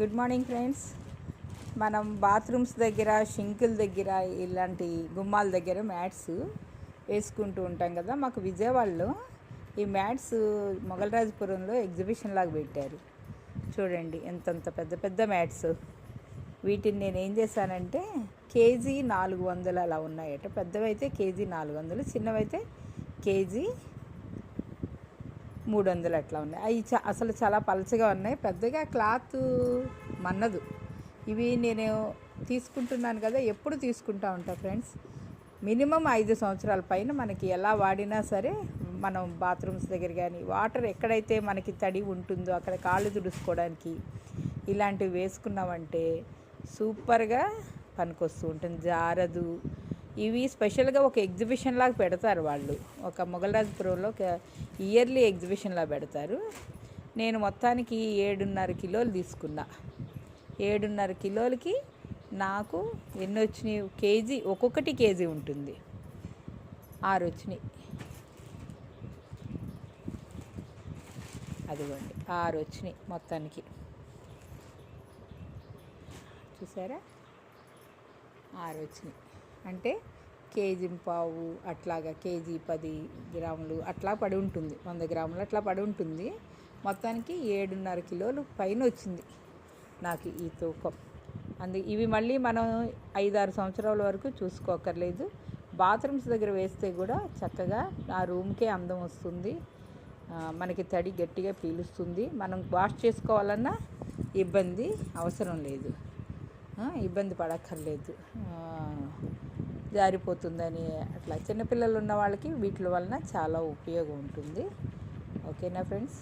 Good morning friends. మనం bathrooms దగ్గర, షింకుల దగ్గర, ఇలాంటి గుమ్మాల దగ్గర మ్యాట్స్ వేసుకుంటూ ఉంటాం కదా. మాకు విజయవాడలో ఈ మ్యాట్స్ మొగలరాజపురంలో ఎగ్జిబిషన్ లాగా పెట్టారు. చూడండి ఎంతంత పెద్ద పెద్ద మ్యాట్స్. వీటిని నేను ఏం చేశానంటే కేజీ 400 అలా ఉన్నాయట. పెద్దవైతే కేజీ 400, చిన్నవైతే కేజీ 300 అట్లా ఉన్నాయి. అవి అసలు చాలా పలచగా ఉన్నాయి, పెద్దగా క్లాత్ మన్నదు. ఇవి నేను తీసుకుంటున్నాను కదా, ఎప్పుడు తీసుకుంటా ఉంటా ఫ్రెండ్స్. మినిమం 5 సంవత్సరాల పైన మనకి ఎలా వాడినా సరే, మనం బాత్రూమ్స్ దగ్గర కానీ వాటర్ ఎక్కడైతే మనకి తడి ఉంటుందో అక్కడ కాళ్ళు తుడుచుకోవడానికి ఇలాంటివి వేసుకున్నామంటే సూపర్గా పనికొస్తూ ఉంటుంది, జారదు. ఇవి స్పెషల్గా ఒక ఎగ్జిబిషన్ లాగా పెడతారు వాళ్ళు. ఒక మొగలరాజపురంలో ఒక ఇయర్లీ ఎగ్జిబిషన్లా పెడతారు. నేను మొత్తానికి 7.5 కిలోలు తీసుకున్నా. 7.5 కిలోలకి నాకు ఎన్ని వచ్చినాయి? కేజీ, ఒక్కొక్కటి కేజీ ఉంటుంది. 6 వచ్చినాయి. అదిగోండి 6 వచ్చినాయి మొత్తానికి. చూసారా, 6 వచ్చినాయి. అంటే కేజీ పావు అట్లాగా, కేజీ 10 గ్రాములు అట్లా పడి ఉంటుంది, 100 గ్రాములు అట్లా పడి ఉంటుంది. మొత్తానికి 7.5 కిలోలు పైన వచ్చింది నాకు ఈ తూకం. ఇవి మళ్ళీ మనం 5-6 సంవత్సరాల వరకు చూసుకోకర్లేదు. బాత్రూమ్స్ దగ్గర వేస్తే కూడా చక్కగా ఆ రూమ్కే అందం వస్తుంది. మనకి తడి గట్టిగా పీలుస్తుంది. మనం వాష్ చేసుకోవాలన్నా ఇబ్బంది అవసరం లేదు, ఇబ్బంది పడక్కర్లేదు. జారిపోతుందని అట్లా చిన్నపిల్లలు ఉన్న వాళ్ళకి వీటి వలన చాలా ఉపయోగం ఉంటుంది. ఓకేనా ఫ్రెండ్స్?